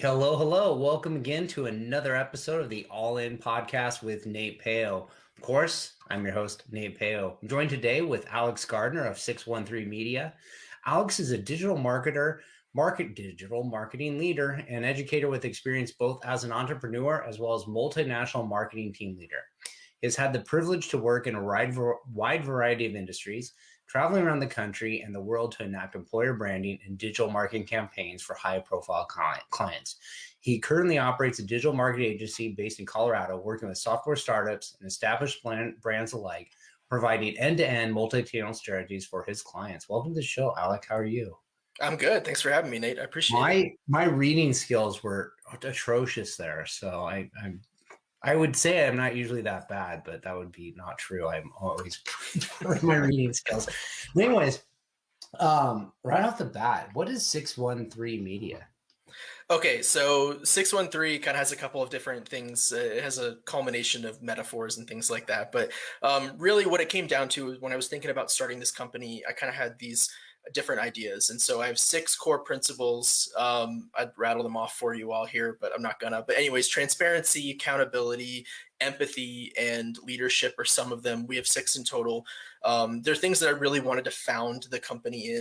Hello, hello. Welcome again to another episode of the All In podcast with Nate Peo. Of course, I'm your host, Nate Peo. I'm joined today with Alex Gardner of 613 Media. Alex is a digital marketer, digital marketing leader, and educator with experience both as an entrepreneur as well as multinational marketing team leader. He has had the privilege to work in a wide variety of industries, traveling around the country and the world to enact employer branding and digital marketing campaigns for high-profile clients. He currently operates a digital marketing agency based in Colorado, working with software startups and established brands alike, providing end-to-end multi-channel strategies for his clients. Welcome to the show, Alec. How are you? I'm good. Thanks for having me, Nate. I appreciate it. My reading skills were atrocious there, so I would say I'm not usually that bad, but that would be not true. I'm always with my reading skills. But anyways, right off the bat, what is 613 Media? Okay, so 613 kind of has a couple of different things. It has a culmination of metaphors and things like that. But really, what it came down to when I was thinking about starting this company, I kind of had these different ideas. And so I have six core principles. I'd rattle them off for you all here, but I'm not gonna. But anyways, transparency, accountability, empathy, and leadership are some of them. We have six in total. They're things that I really wanted to found the company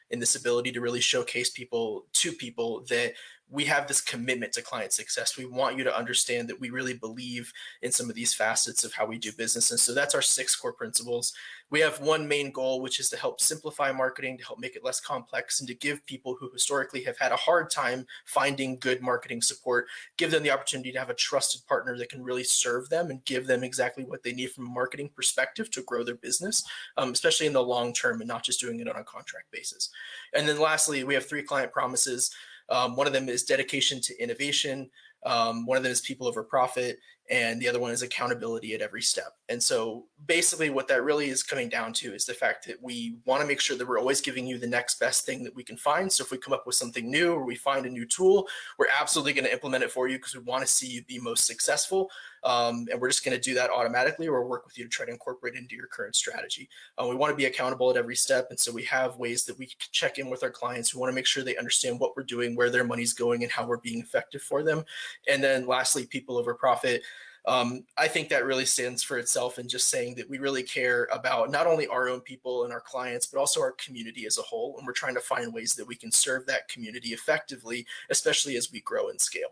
in this ability to really showcase people that we have this commitment to client success. We want you to understand that we really believe in some of these facets of how we do business. And so that's our six core principles. We have one main goal, which is to help simplify marketing, to help make it less complex, and to give people who historically have had a hard time finding good marketing support, give them the opportunity to have a trusted partner that can really serve them and give them exactly what they need from a marketing perspective to grow their business, especially in the long term and not just doing it on a contract basis. And then lastly, we have three client promises. One of them is dedication to innovation. One of them is people over profit. And the other one is accountability at every step. And so basically what that really is coming down to is the fact that we want to make sure that we're always giving you the next best thing that we can find. So if we come up with something new or we find a new tool, we're absolutely going to implement it for you because we want to see you be most successful. And we're just going to do that automatically or work with you to try to incorporate it into your current strategy. We want to be accountable at every step. And so we have ways that we can check in with our clients. We want to make sure they understand what we're doing, where their money's going, and how we're being effective for them. And then lastly, people over profit. I think that really stands for itself in just saying that we really care about not only our own people and our clients, but also our community as a whole. And we're trying to find ways that we can serve that community effectively, especially as we grow and scale.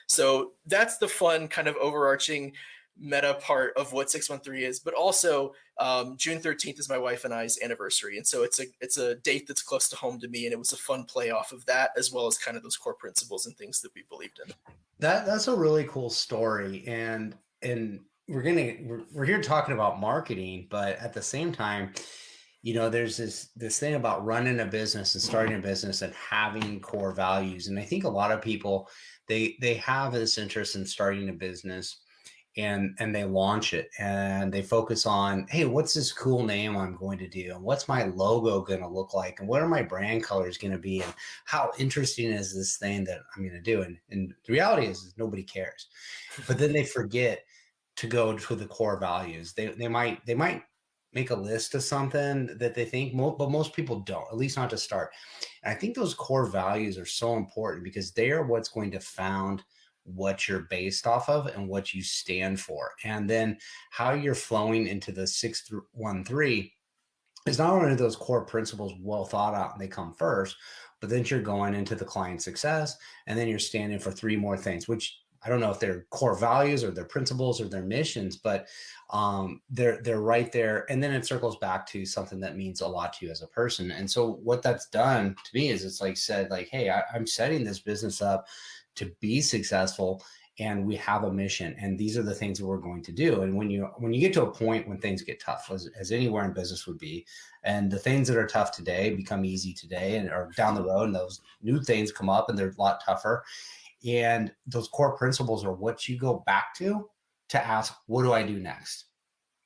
So that's the fun kind of overarching meta part of what 613 is, but also June 13th is my wife and I's anniversary. And so it's a date that's close to home to me. And it was a fun play off of that, as well as kind of those core principles and things that we believed in. That's a really cool story, and we're here talking about marketing, but at the same time, there's this thing about running a business and starting a business and having core values, and I think a lot of people they have this interest in starting a business, and they launch it and they focus on, hey, what's this cool name I'm going to do, and what's my logo going to look like, and what are my brand colors going to be, and how interesting is this thing that I'm going to do, and the reality is nobody cares. But then they forget to go to the core values. They might make a list of something that they think, but most people don't, at least not to start. And I think those core values are so important because they are what's going to found what you're based off of and what you stand for. And then how you're flowing into the 613 is not only those core principles well thought out and they come first, but then you're going into the client success, and then you're standing for three more things, which I don't know if they're core values or their principles or their missions, but they're right there. And then it circles back to something that means a lot to you as a person. And so what that's done to me is it's like said, like, hey, I'm setting this business up to be successful, and we have a mission, and these are the things that we're going to do. And when you get to a point when things get tough, as anywhere in business would be, and the things that are tough today become easy today and are down the road, and those new things come up and they're a lot tougher. And those core principles are what you go back to ask, what do I do next?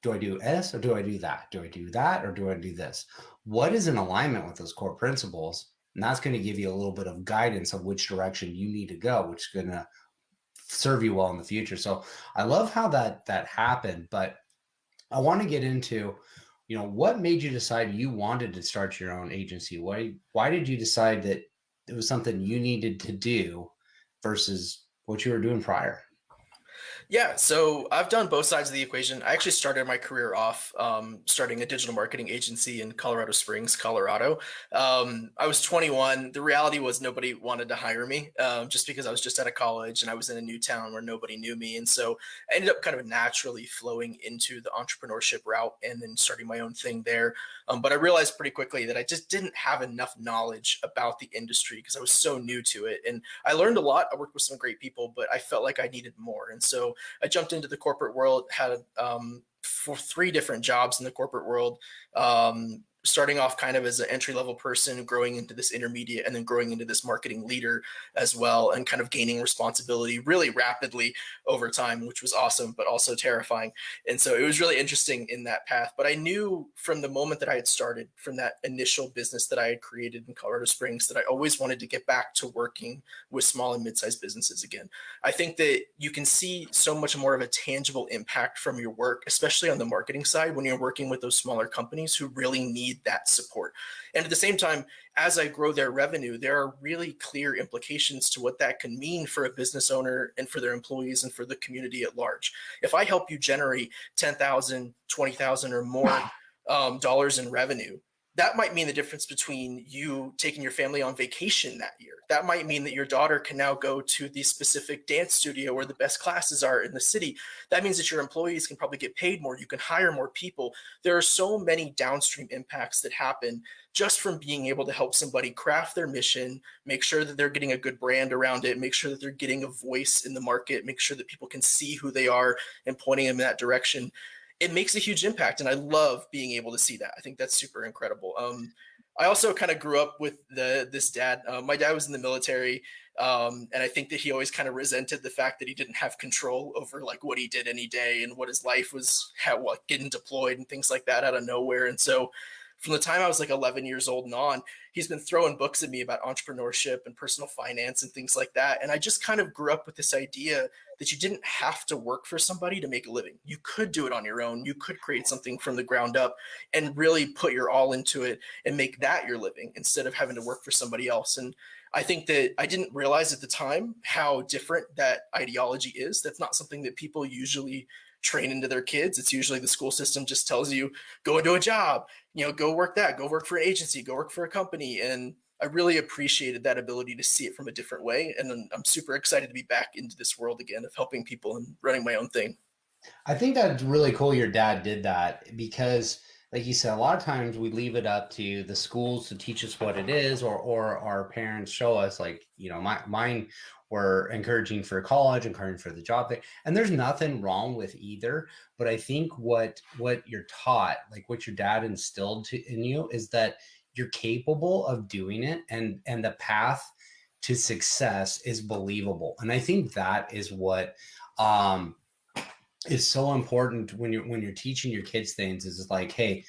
Do I do S or do I do that? Do I do that or do I do this? What is in alignment with those core principles? And that's going to give you a little bit of guidance of which direction you need to go, which is going to serve you well in the future. So I love how that happened, but I want to get into, what made you decide you wanted to start your own agency? Why did you decide that it was something you needed to do versus what you were doing prior? Yeah, so I've done both sides of the equation. I actually started my career off starting a digital marketing agency in Colorado Springs, Colorado. I was 21. The reality was nobody wanted to hire me just because I was just out of college and I was in a new town where nobody knew me. And so I ended up kind of naturally flowing into the entrepreneurship route and then starting my own thing there. But I realized pretty quickly that I just didn't have enough knowledge about the industry because I was so new to it. And I learned a lot. I worked with some great people, but I felt like I needed more. And so I jumped into the corporate world, had for 3 different jobs in the corporate world. Starting off kind of as an entry level person, growing into this intermediate, and then growing into this marketing leader as well, and kind of gaining responsibility really rapidly over time, which was awesome, but also terrifying. And so it was really interesting in that path. But I knew from the moment that I had started, from that initial business that I had created in Colorado Springs, that I always wanted to get back to working with small and mid-sized businesses again. I think that you can see so much more of a tangible impact from your work, especially on the marketing side, when you're working with those smaller companies who really need that support. And at the same time, as I grow their revenue, there are really clear implications to what that can mean for a business owner and for their employees and for the community at large. If I help you generate 10,000, 20,000 or more dollars in revenue, that might mean the difference between you taking your family on vacation that year. That might mean that your daughter can now go to the specific dance studio where the best classes are in the city. That means that your employees can probably get paid more. You can hire more people. There are so many downstream impacts that happen just from being able to help somebody craft their mission, make sure that they're getting a good brand around it, make sure that they're getting a voice in the market, make sure that people can see who they are and pointing them in that direction. It makes a huge impact, and I love being able to see that. I think that's super incredible. I also kind of grew up with this dad. My dad was in the military, and I think that he always kind of resented the fact that he didn't have control over like what he did any day and what his life was, getting deployed and things like that out of nowhere. And so from the time I was like 11 years old and on, he's been throwing books at me about entrepreneurship and personal finance and things like that. And I just kind of grew up with this idea that you didn't have to work for somebody to make a living. You could do it on your own. You could create something from the ground up and really put your all into it and make that your living instead of having to work for somebody else. And I think that I didn't realize at the time how different that ideology is. That's not something that people usually train into their kids. It's usually the school system just tells you, go into a job, go work that, go work for an agency, go work for a company. And I really appreciated that ability to see it from a different way. And I'm super excited to be back into this world again of helping people and running my own thing. I think that's really cool your dad did that because, like you said, a lot of times we leave it up to the schools to teach us what it is, or our parents show us, like, mine were encouraging for college, encouraging for the job thing. And there's nothing wrong with either. But I think what you're taught, like what your dad instilled in you, is that you're capable of doing it, and the path to success is believable. And I think that is what is so important when you're teaching your kids things, is like, hey,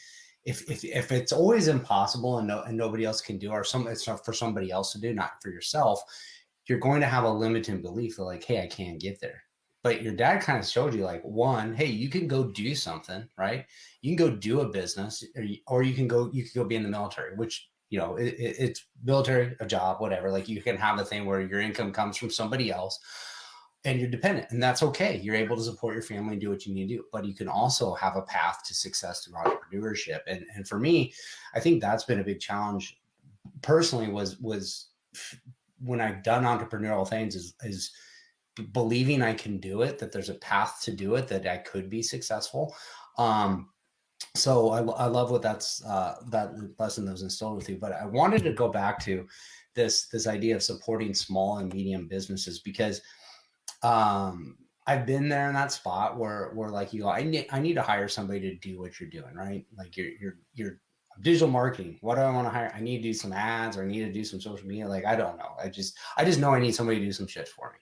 if it's always impossible and nobody else can do, or it's not for somebody else to do, not for yourself, you're going to have a limiting belief of like, hey, I can't get there. But your dad kind of showed you, like, one, hey, you can go do something, right? You can go do a business, or you can go be in the military, which, it's military, a job, whatever. Like, you can have a thing where your income comes from somebody else and you're dependent, and that's okay. You're able to support your family and do what you need to do, but you can also have a path to success through entrepreneurship. And for me, I think that's been a big challenge personally, was when I've done entrepreneurial things, is believing I can do it, that there's a path to do it, that I could be successful. So I love what that lesson that was instilled with you. But I wanted to go back to this idea of supporting small and medium businesses, because I've been there in that spot where like, I need to hire somebody to do what you're doing, right? Like you're digital marketing. What do I want to hire? I need to do some ads, or I need to do some social media. Like, I don't know. I just know I need somebody to do some shit for me.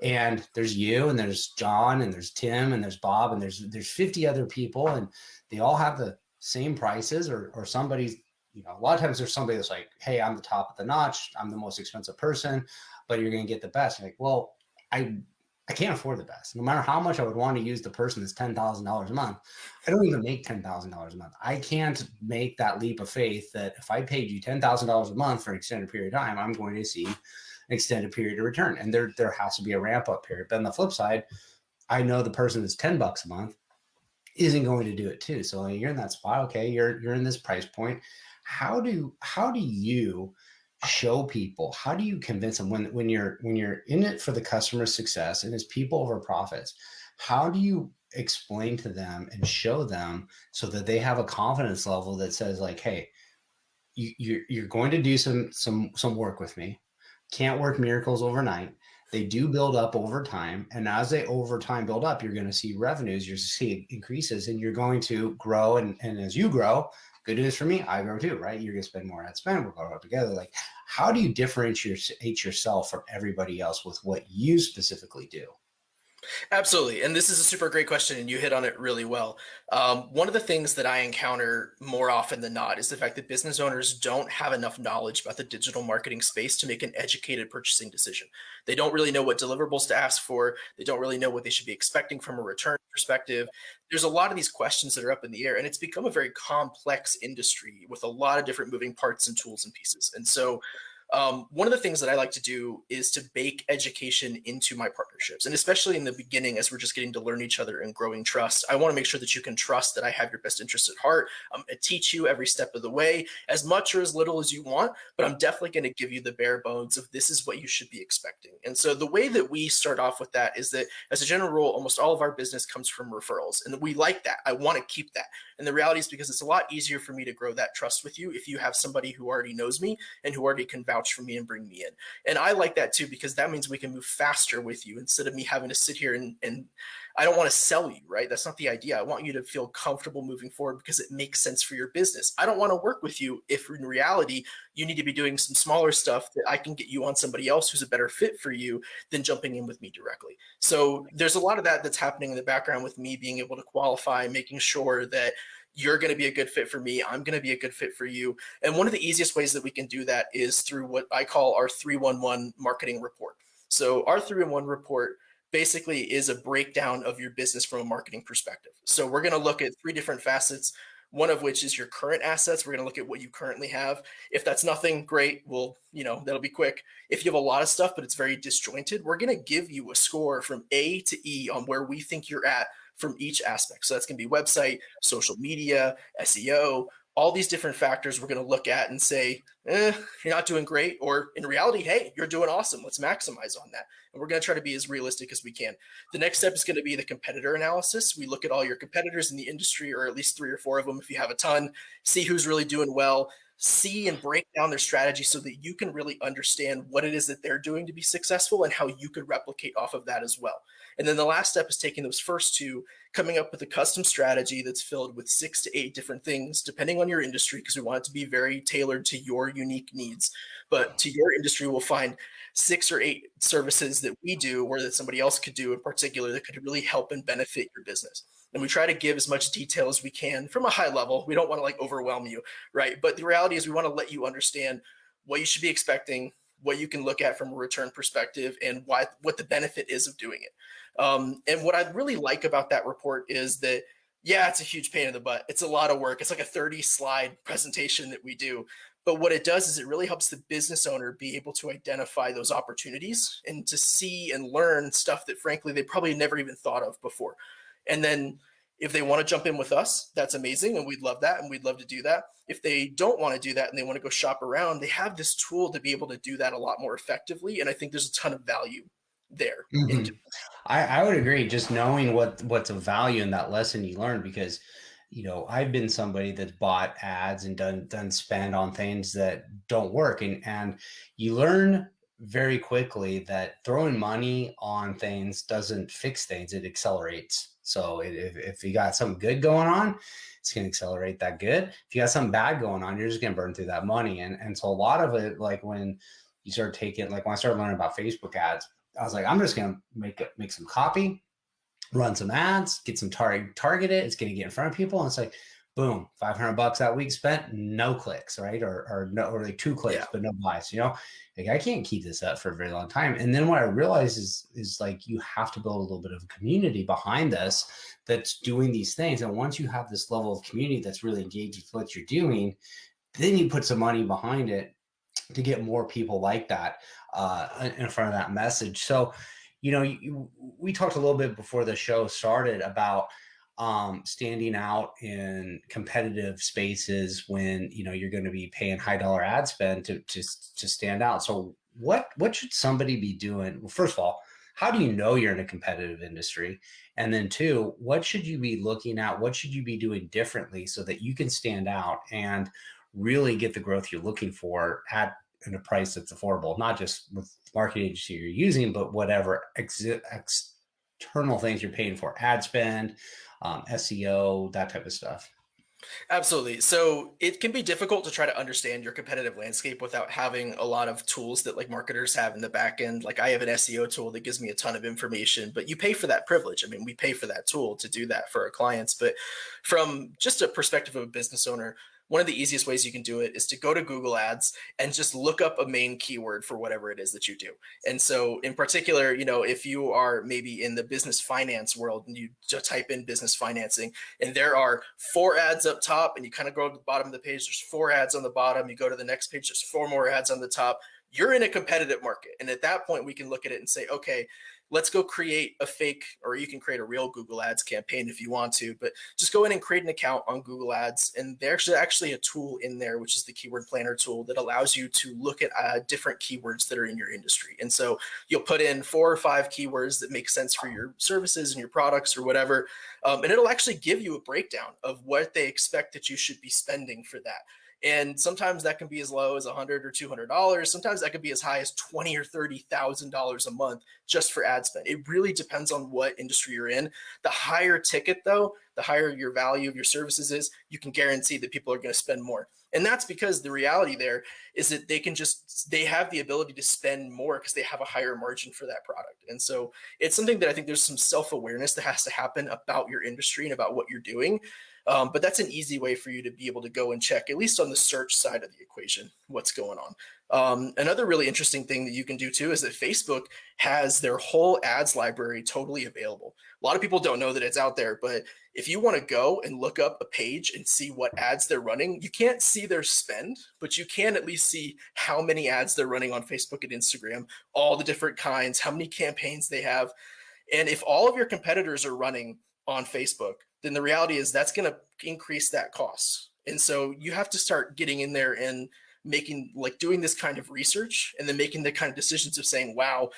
And there's you, and there's John, and there's Tim, and there's Bob, and there's 50 other people, and they all have the same prices, or somebody's, a lot of times there's somebody that's like, hey, I'm the top of the notch, I'm the most expensive person, but you're going to get the best. You're like, well, I can't afford the best. No matter how much I would want to use the person that's $10,000 a month, I don't even make $10,000 a month. I can't make that leap of faith that if I paid you $10,000 a month for an extended period of time, I'm going to see extended period of return. And there has to be a ramp up period. But on the flip side, I know the person that's $10 a month isn't going to do it too. So you're in that spot. Okay, you're in this price point. How do you show people? How do you convince them when you're in it for the customer success and it's people over profits? How do you explain to them and show them so that they have a confidence level that says like, hey, you're going to do some work with me. Can't work miracles overnight. They do build up over time. And as they over time build up, you're going to see revenues, you're see increases, and you're going to grow. And as you grow, good news for me, I grow too, right? You're going to spend more ad spend, we'll grow up together. Like, how do you differentiate yourself from everybody else with what you specifically do? Absolutely. And this is a super great question, and you hit on it really well. One of the things that I encounter more often than not is the fact that business owners don't have enough knowledge about the digital marketing space to make an educated purchasing decision. They don't really know what deliverables to ask for. They don't really know what they should be expecting from a return perspective. There's a lot of these questions that are up in the air, and it's become a very complex industry with a lot of different moving parts and tools and pieces. And so, one of the things that I like to do is to bake education into my partnerships. And especially in the beginning, as we're just getting to learn each other and growing trust, I want to make sure that you can trust that I have your best interest at heart. I'm going to teach you every step of the way, as much or as little as you want, but I'm definitely going to give you the bare bones of this is what you should be expecting. And so the way that we start off with that is that, as a general rule, almost all of our business comes from referrals. And we like that. I want to keep that. And the reality is because it's a lot easier for me to grow that trust with you if you have somebody who already knows me and who already can vouch for me and bring me in. And I like that too, because that means we can move faster with you instead of me having to sit here and I don't want to sell you, right? That's not the idea. I want you to feel comfortable moving forward because it makes sense for your business. I don't want to work with you if in reality you need to be doing some smaller stuff that I can get you on somebody else who's a better fit for you than jumping in with me directly. So there's a lot of that that's happening in the background with me being able to qualify, making sure that you're going to be a good fit for me. I'm going to be a good fit for you. And one of the easiest ways that we can do that is through what I call our 311 marketing report. So our 311 report basically is a breakdown of your business from a marketing perspective. So we're going to look at three different facets, one of which is your current assets. We're going to look at what you currently have. If that's nothing, great. Well, that'll be quick. If you have a lot of stuff, but it's very disjointed, we're going to give you a score from A to E on where we think you're at from each aspect. So that's going to be website, social media, SEO, all these different factors we're going to look at and say, you're not doing great. Or in reality, hey, you're doing awesome. Let's maximize on that. And we're going to try to be as realistic as we can. The next step is going to be the competitor analysis. We look at all your competitors in the industry, or at least 3 or 4 of them if you have a ton, see who's really doing well, see and break down their strategy so that you can really understand what it is that they're doing to be successful and how you could replicate off of that as well. And then the last step is taking those first two, coming up with a custom strategy that's filled with 6 to 8 different things, depending on your industry, because we want it to be very tailored to your unique needs. But to your industry, we'll find 6 or 8 services that we do or that somebody else could do in particular that could really help and benefit your business. And we try to give as much detail as we can from a high level. We don't want to overwhelm you, right? But the reality is we want to let you understand what you should be expecting, what you can look at from a return perspective, and what the benefit is of doing it. And what I really like about that report is that, yeah, it's a huge pain in the butt. It's a lot of work. It's like a 30-slide presentation that we do. But what it does is it really helps the business owner be able to identify those opportunities and to see and learn stuff that, frankly, they probably never even thought of before. And then if they want to jump in with us, that's amazing. And we'd love that. And we'd love to do that. If they don't want to do that and they want to go shop around, they have this tool to be able to do that a lot more effectively. And I think there's a ton of value there. Mhm. I would agree. Just knowing what's of value in that lesson you learned, because I've been somebody that's bought ads and done spend on things that don't work, and you learn very quickly that throwing money on things doesn't fix things; it accelerates. So if you got something good going on, it's going to accelerate that good. If you got something bad going on, you're just going to burn through that money. And so a lot of it, like when you start taking, like when I started learning about Facebook ads, I was like, I'm just going to make some copy, run some ads, get some target it. It's going to get in front of people. And it's like, boom, $500 that week spent, no clicks, right? Or no, or like 2 clicks, Yeah. but no buys, like I can't keep this up for a very long time. And then what I realized is like, you have to build a little bit of a community behind this that's doing these things. And once you have this level of community that's really engaged with what you're doing, then you put some money behind it. to get more people like that in front of that message. So, we talked a little bit before the show started about standing out in competitive spaces when you're going to be paying high dollar ad spend to stand out. So, what should somebody be doing? Well, first of all, how do you know you're in a competitive industry? And then two, what should you be looking at? What should you be doing differently so that you can stand out and really get the growth you're looking for at a price that's affordable, not just with marketing agency you're using, but whatever external things you're paying for, ad spend, SEO, that type of stuff. Absolutely. So it can be difficult to try to understand your competitive landscape without having a lot of tools that like marketers have in the back end. Like I have an SEO tool that gives me a ton of information, but you pay for that privilege. I mean, we pay for that tool to do that for our clients. But from just a perspective of a business owner, one of the easiest ways you can do it is to go to Google Ads and just look up a main keyword for whatever it is that you do. And so, in particular, if you are maybe in the business finance world and you just type in business financing, and there are 4 ads up top, and you kind of go to the bottom of the page, there's 4 ads on the bottom, you go to the next page, there's 4 more ads on the top. You're in a competitive market. And at that point, we can look at it and say, okay, let's go create a fake, or you can create a real Google Ads campaign if you want to, but just go in and create an account on Google Ads. And there's actually a tool in there, which is the Keyword Planner tool, that allows you to look at different keywords that are in your industry. And so you'll put in 4 or 5 keywords that make sense for your services and your products or whatever. And it'll actually give you a breakdown of what they expect that you should be spending for that. And sometimes that can be as low as $100 or $200. Sometimes that could be as high as $20,000 or $30,000 a month just for ad spend. It really depends on what industry you're in. The higher ticket, though, the higher your value of your services is, you can guarantee that people are going to spend more. And that's because the reality there is that they have the ability to spend more because they have a higher margin for that product. And so it's something that I think there's some self-awareness that has to happen about your industry and about what you're doing. But that's an easy way for you to be able to go and check, at least on the search side of the equation, what's going on. Another really interesting thing that you can do too is that Facebook has their whole ads library totally available. A lot of people don't know that it's out there, but if you want to go and look up a page and see what ads they're running, you can't see their spend, but you can at least see how many ads they're running on Facebook and Instagram, all the different kinds, how many campaigns they have. And if all of your competitors are running on Facebook, then the reality is that's going to increase that cost. And so you have to start getting in there and doing this kind of research, and then making the kind of decisions of saying, wow,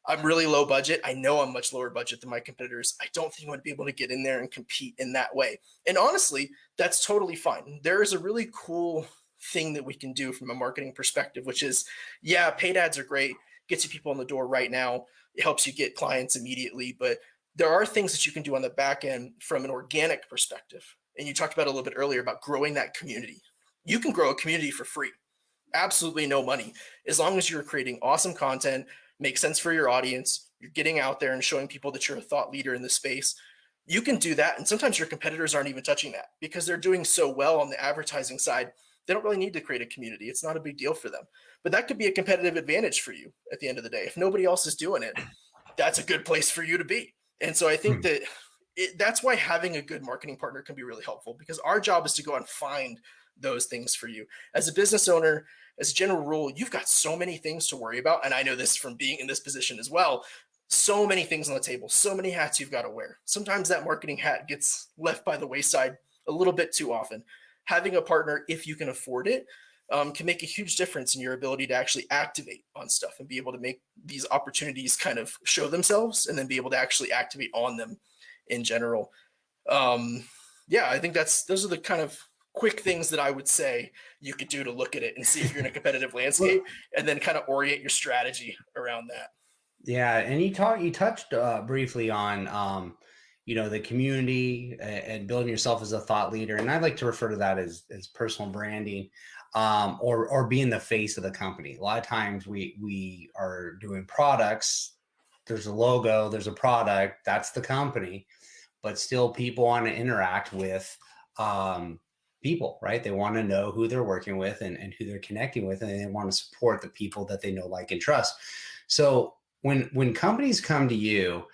I'm really low budget. I know I'm much lower budget than my competitors. I don't think I'm going to be able to get in there and compete in that way. And honestly, that's totally fine. There is a really cool thing that we can do from a marketing perspective, which is, yeah, paid ads are great, gets you people in the door right now. It helps you get clients immediately, but there are things that you can do on the back end from an organic perspective. And you talked about a little bit earlier about growing that community. You can grow a community for free, absolutely no money, as long as you're creating awesome content, makes sense for your audience, you're getting out there and showing people that you're a thought leader in the space. You can do that. And sometimes your competitors aren't even touching that because they're doing so well on the advertising side. They don't really need to create a community. It's not a big deal for them. But that could be a competitive advantage for you at the end of the day. If nobody else is doing it, that's a good place for you to be. And so I think that that's why having a good marketing partner can be really helpful, because our job is to go and find those things for you. As a business owner, as a general rule, you've got so many things to worry about. And I know this from being in this position as well. So many things on the table, so many hats you've got to wear. Sometimes that marketing hat gets left by the wayside a little bit too often. Having a partner, if you can afford it, can make a huge difference in your ability to actually activate on stuff and be able to make these opportunities kind of show themselves and then be able to actually activate on them in general. Yeah, I think those are the kind of quick things that I would say you could do to look at it and see if you're in a competitive landscape, and then kind of orient your strategy around that. Yeah, and you touched briefly on the community and building yourself as a thought leader, and I like to refer to that as personal branding, or being the face of the company. A lot of times we are doing products. There's a logo, there's a product, that's the company, but still people want to interact with people, right? They want to know who they're working with and who they're connecting with, and they want to support the people that they know, like, and trust. So when companies come to you,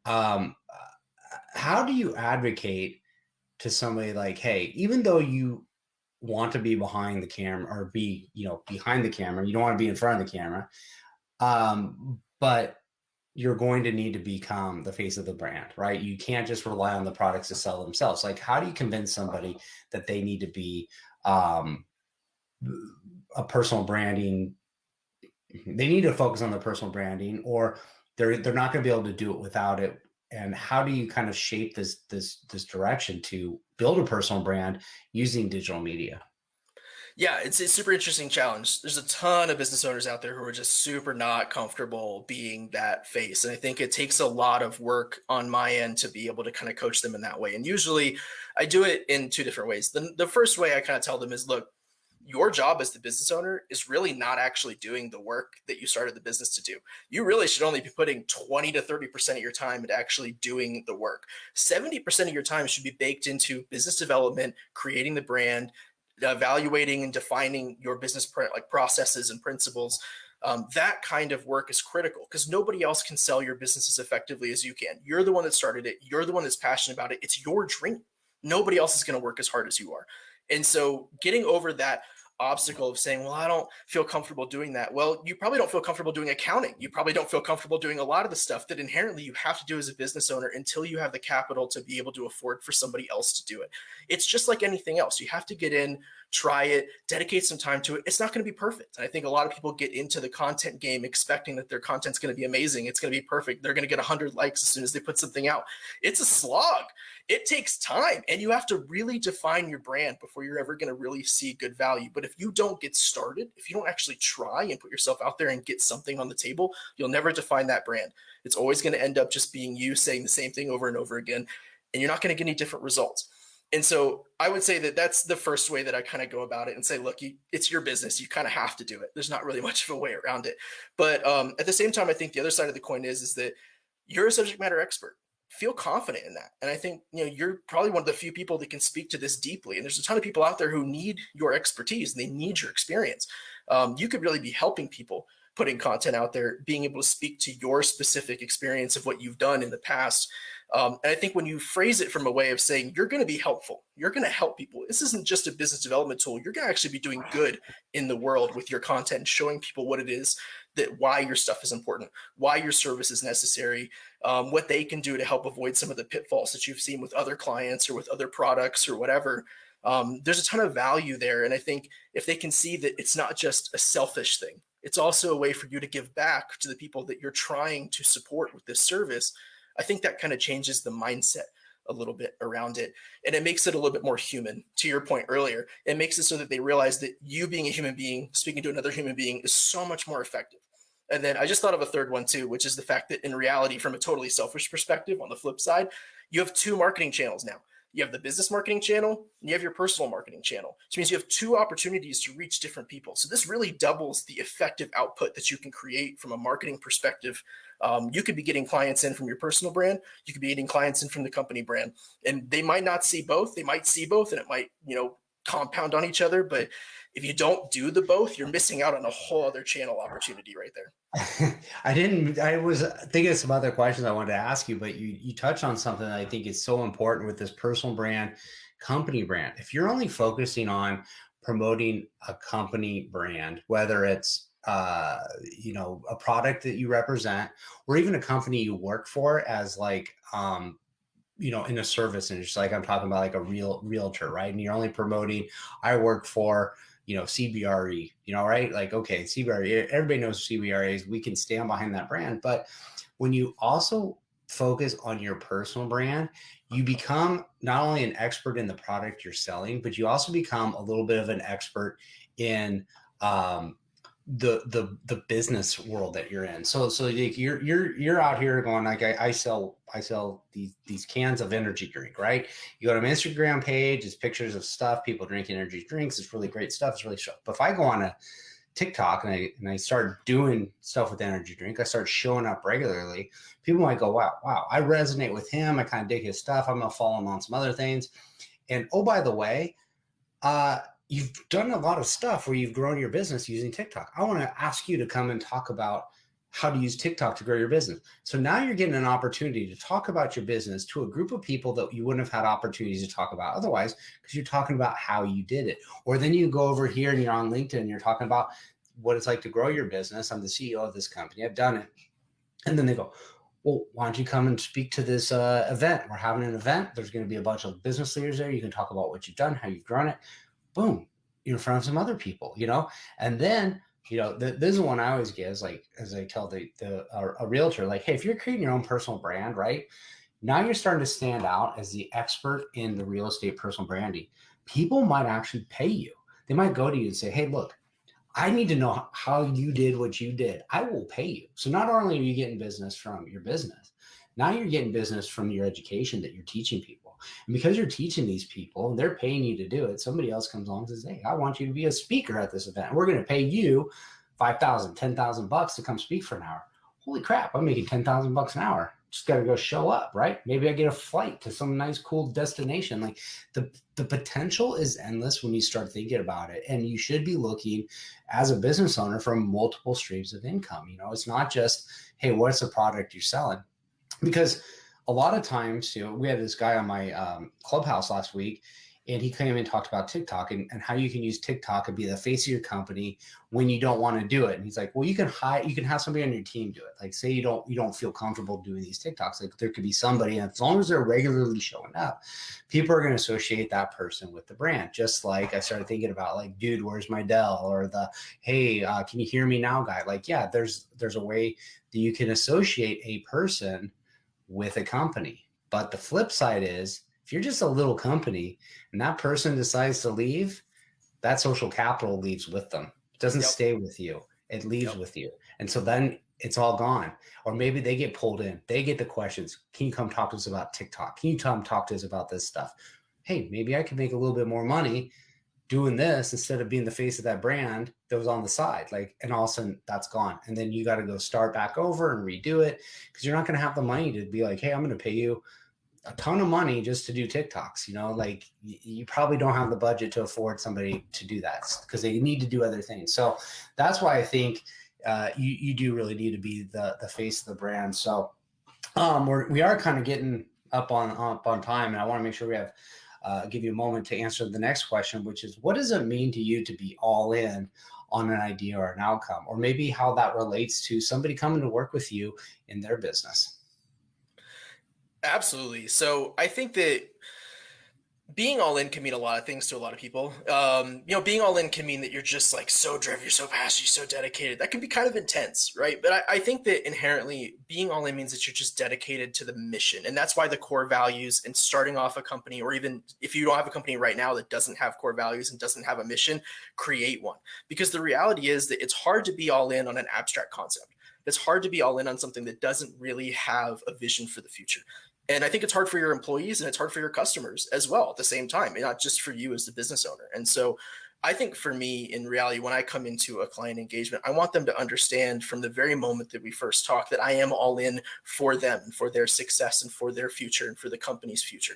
how do you advocate to somebody like, hey, even though you want to be behind the camera or be, behind the camera. You don't want to be in front of the camera. But you're going to need to become the face of the brand, right? You can't just rely on the products to sell themselves. Like, how do you convince somebody that they need to be a personal branding? They need to focus on their personal branding, or they're not going to be able to do it without it. And how do you kind of shape this direction to build a personal brand using digital media? Yeah, it's a super interesting challenge. There's a ton of business owners out there who are just super not comfortable being that face. And I think it takes a lot of work on my end to be able to kind of coach them in that way. And usually I do it in two different ways. The first way I kind of tell them is, look, your job as the business owner is really not actually doing the work that you started the business to do. You really should only be putting 20 to 30% of your time into actually doing the work. 70% of your time should be baked into business development, creating the brand, evaluating and defining your business like processes and principles. That kind of work is critical because nobody else can sell your business as effectively as you can. You're the one that started it. You're the one that's passionate about it. It's your dream. Nobody else is going to work as hard as you are. And so getting over that obstacle of saying, well, I don't feel comfortable doing that. Well, you probably don't feel comfortable doing accounting. You probably don't feel comfortable doing a lot of the stuff that inherently you have to do as a business owner until you have the capital to be able to afford for somebody else to do it. It's just like anything else. You have to get in, try it, dedicate some time to it. It's not going to be perfect. And I think a lot of people get into the content game expecting that their content's going to be amazing. It's going to be perfect. They're going to get 100 likes as soon as they put something out. It's a slog. It takes time, and you have to really define your brand before you're ever going to really see good value. But if you don't get started, if you don't actually try and put yourself out there and get something on the table, you'll never define that brand. It's always going to end up just being you saying the same thing over and over again, and you're not going to get any different results. And so I would say that that's the first way that I kind of go about it and say, look, it's your business. You kind of have to do it. There's not really much of a way around it. But at the same time, I think the other side of the coin is that you're a subject matter expert. Feel confident in that. And I think, you're probably one of the few people that can speak to this deeply. And there's a ton of people out there who need your expertise and they need your experience. You could really be helping people putting content out there, being able to speak to your specific experience of what you've done in the past. And I think when you phrase it from a way of saying you're going to be helpful, you're going to help people. This isn't just a business development tool. You're going to actually be doing good in the world with your content and showing people what it is, that why your stuff is important, why your service is necessary, what they can do to help avoid some of the pitfalls that you've seen with other clients or with other products or whatever. There's a ton of value there. And I think if they can see that it's not just a selfish thing, it's also a way for you to give back to the people that you're trying to support with this service. I think that kind of changes the mindset a little bit around it. And it makes it a little bit more human. To your point earlier, it makes it so that they realize that you being a human being, speaking to another human being, is so much more effective. And then I just thought of a third one too, which is the fact that in reality, from a totally selfish perspective, on the flip side, you have two marketing channels now. You have the business marketing channel and you have your personal marketing channel, which means you have two opportunities to reach different people. So this really doubles the effective output that you can create from a marketing perspective. You could be getting clients in from your personal brand. You could be getting clients in from the company brand, and they might not see both. They might see both, and it might, compound on each other. But if you don't do the both, you're missing out on a whole other channel opportunity right there. I was thinking of some other questions I wanted to ask you, but you touched on something that I think is so important with this personal brand, company brand. If you're only focusing on promoting a company brand, whether it's a product that you represent, or even a company you work for as like in a service industry, like I'm talking about like a realtor, right? And you're only promoting, I work for, CBRE, right? Like, okay, CBRE, everybody knows CBREs. We can stand behind that brand. But when you also focus on your personal brand, you become not only an expert in the product you're selling, but you also become a little bit of an expert in the business world that you're in. So like you're out here going like, I sell these cans of energy drink, right? You go to my Instagram page, it's pictures of stuff, people drinking energy drinks. It's really great stuff. It's really show. But if I go on a TikTok and I start doing stuff with energy drink, I start showing up regularly, people might go, wow, I resonate with him. I kind of dig his stuff. I'm gonna follow him on some other things. And oh, by the way, you've done a lot of stuff where you've grown your business using TikTok. I want to ask you to come and talk about how to use TikTok to grow your business. So now you're getting an opportunity to talk about your business to a group of people that you wouldn't have had opportunities to talk about otherwise, because you're talking about how you did it. Or then you go over here and you're on LinkedIn and you're talking about what it's like to grow your business. I'm the CEO of this company. I've done it. And then they go, well, why don't you come and speak to this event? We're having an event. There's going to be a bunch of business leaders there. You can talk about what you've done, how you've grown it. Boom, you're in front of some other people, and then, this is one I always get is like, as I tell a realtor, like, hey, if you're creating your own personal brand, right now, you're starting to stand out as the expert in the real estate personal branding. People might actually pay you. They might go to you and say, hey, look, I need to know how you did what you did. I will pay you. So not only are you getting business from your business, now you're getting business from your education that you're teaching people. And because you're teaching these people and they're paying you to do it, somebody else comes along and says, hey, I want you to be a speaker at this event. We're going to pay you $5,000, $10,000 to come speak for an hour. Holy crap, I'm making $10,000 an hour. Just got to go show up, right? Maybe I get a flight to some nice, cool destination. Like the potential is endless when you start thinking about it. And you should be looking as a business owner for multiple streams of income. It's not just, hey, what's the product you're selling? Because a lot of times, we had this guy on my clubhouse last week, and he came and talked about TikTok and how you can use TikTok and be the face of your company when you don't want to do it. And he's like, well, you can have somebody on your team do it. Like, say you don't feel comfortable doing these TikToks. Like, there could be somebody, and as long as they're regularly showing up, people are going to associate that person with the brand. Just like I started thinking about, like, dude, where's my Dell? Or the, hey, can you hear me now guy? Like, yeah, there's a way that you can associate a person with a company. But the flip side is, if you're just a little company and that person decides to leave, that social capital leaves with them. It doesn't stay with you. It leaves with you. And so then it's all gone. Or maybe they get pulled in. They get the questions. Can you come talk to us about TikTok? Can you come talk to us about this stuff? Hey, maybe I could make a little bit more money doing this instead of being the face of that brand that was on the side. Like, and all of a sudden that's gone. And then you got to go start back over and redo it, because you're not going to have the money to be like, hey, I'm going to pay you a ton of money just to do TikToks. Like, you probably don't have the budget to afford somebody to do that, because they need to do other things. So that's why I think you do really need to be the face of the brand. So we are kind of getting up on time, and I want to make sure we have give you a moment to answer the next question, which is, what does it mean to you to be all in on an idea or an outcome, or maybe how that relates to somebody coming to work with you in their business? Absolutely. So I think that being all in can mean a lot of things to a lot of people. Being all in can mean that you're just like so driven, you're so passionate, you're so dedicated. That can be kind of intense, right? But I think that inherently being all in means that you're just dedicated to the mission. And that's why the core values and starting off a company, or even if you don't have a company right now that doesn't have core values and doesn't have a mission, create one. Because the reality is that it's hard to be all in on an abstract concept. It's hard to be all in on something that doesn't really have a vision for the future. And I think it's hard for your employees and it's hard for your customers as well at the same time, and not just for you as the business owner. And so I think for me, in reality, when I come into a client engagement, I want them to understand from the very moment that we first talk that I am all in for them and for their success and for their future and for the company's future.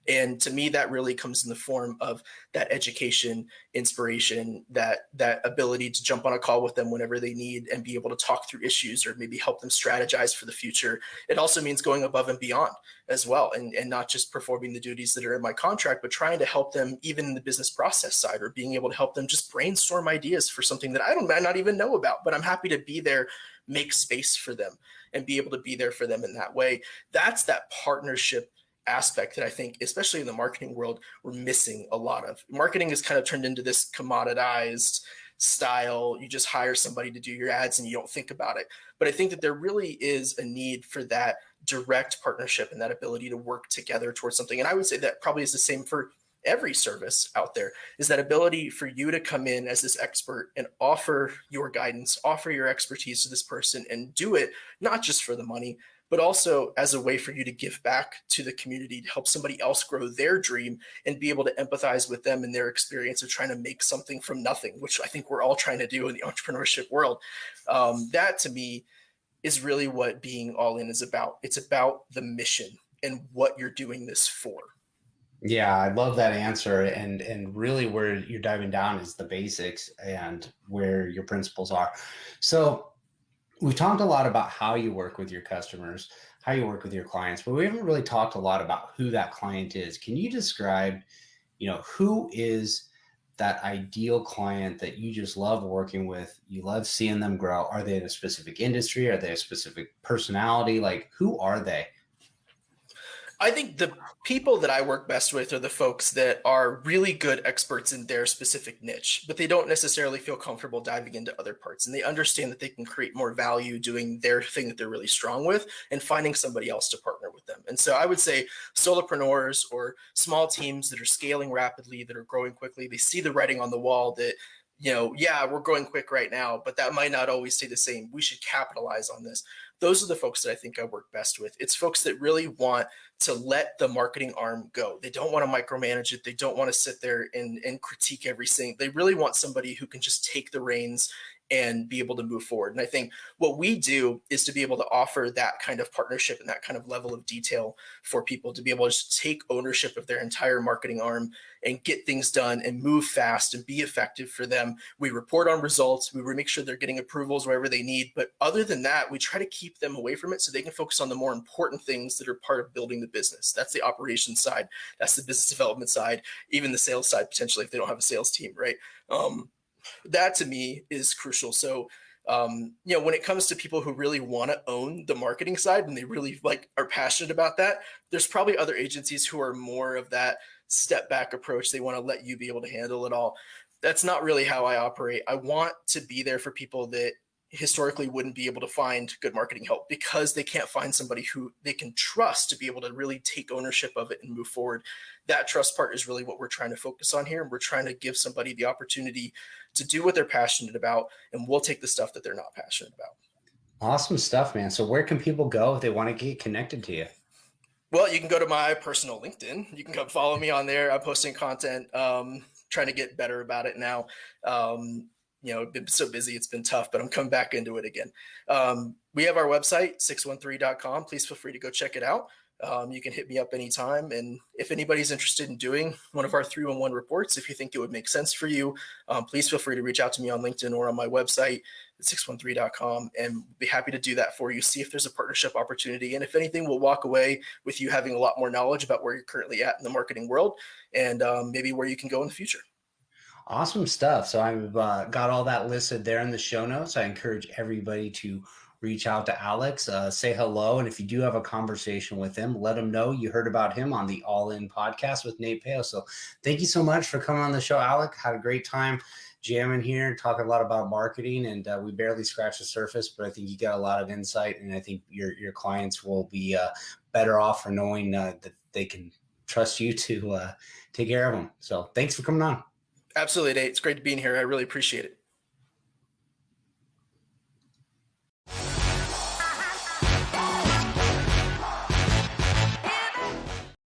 And to me, that really comes in the form of that education, inspiration, that ability to jump on a call with them whenever they need and be able to talk through issues or maybe help them strategize for the future. It also means going above and beyond as well, and not just performing the duties that are in my contract, but trying to help them even in the business process side, or being able to help them just brainstorm ideas for something that I might not even know about, but I'm happy to be there, make space for them, and be able to be there for them in that way. That's that partnership aspect that I think, especially in the marketing world, we're missing a lot of. Marketing has kind of turned into this commoditized style. You just hire somebody to do your ads and you don't think about it. But I think that there really is a need for that direct partnership and that ability to work together towards something. And I would say that probably is the same for every service out there, is that ability for you to come in as this expert and offer your guidance, offer your expertise to this person, and do it not just for the money, but also as a way for you to give back to the community, to help somebody else grow their dream and be able to empathize with them and their experience of trying to make something from nothing, which I think we're all trying to do in the entrepreneurship world. That to me is really what being all in is about. It's about the mission and what you're doing this for. Yeah, I love that answer. And really where you're diving down is the basics and where your principles are. So we talked a lot about how you work with your customers, how you work with your clients, but we haven't really talked a lot about who that client is. Can you describe, who is that ideal client that you just love working with? You love seeing them grow. Are they in a specific industry? Are they a specific personality? Like, who are they? I think the people that I work best with are the folks that are really good experts in their specific niche, but they don't necessarily feel comfortable diving into other parts. And they understand that they can create more value doing their thing that they're really strong with and finding somebody else to partner with them. And so I would say solopreneurs or small teams that are scaling rapidly, that are growing quickly, they see the writing on the wall that, yeah, we're growing quick right now, but that might not always stay the same. We should capitalize on this. Those are the folks that I think I work best with. It's folks that really want to let the marketing arm go. They don't want to micromanage it. They don't want to sit there and critique everything. They really want somebody who can just take the reins and be able to move forward. And I think what we do is to be able to offer that kind of partnership and that kind of level of detail for people to be able to just take ownership of their entire marketing arm and get things done and move fast and be effective for them. We report on results. We make sure they're getting approvals wherever they need. But other than that, we try to keep them away from it so they can focus on the more important things that are part of building the business. That's the operations side. That's the business development side, even the sales side, potentially, if they don't have a sales team, right? That to me is crucial. So, when it comes to people who really want to own the marketing side and they really are passionate about that, there's probably other agencies who are more of that step back approach. They want to let you be able to handle it all. That's not really how I operate. I want to be there for people that historically wouldn't be able to find good marketing help because they can't find somebody who they can trust to be able to really take ownership of it and move forward. That trust part is really what we're trying to focus on here. And we're trying to give somebody the opportunity to do what they're passionate about, and we'll take the stuff that they're not passionate about. Awesome stuff, man. So where can people go if they want to get connected to you? Well, you can go to my personal LinkedIn. You can come follow me on there. I'm posting content, trying to get better about it now. I've been so busy, it's been tough, but I'm coming back into it again. We have our website, 613.com. Please feel free to go check it out. You can hit me up anytime. And if anybody's interested in doing one of our 311 reports, if you think it would make sense for you, please feel free to reach out to me on LinkedIn or on my website at 613.com, and we'll be happy to do that for you. See if there's a partnership opportunity. And if anything, we'll walk away with you having a lot more knowledge about where you're currently at in the marketing world and maybe where you can go in the future. Awesome stuff. So I've got all that listed there in the show notes. I encourage everybody to reach out to Alex, say hello. And if you do have a conversation with him, let him know you heard about him on the All In podcast with Nate Peo. So thank you so much for coming on the show, Alex. Had a great time jamming here, talking a lot about marketing, and we barely scratched the surface, but I think you got a lot of insight, and I think your clients will be better off for knowing that they can trust you to take care of them. So thanks for coming on. Absolutely, Nate. It's great to be in here. I really appreciate it.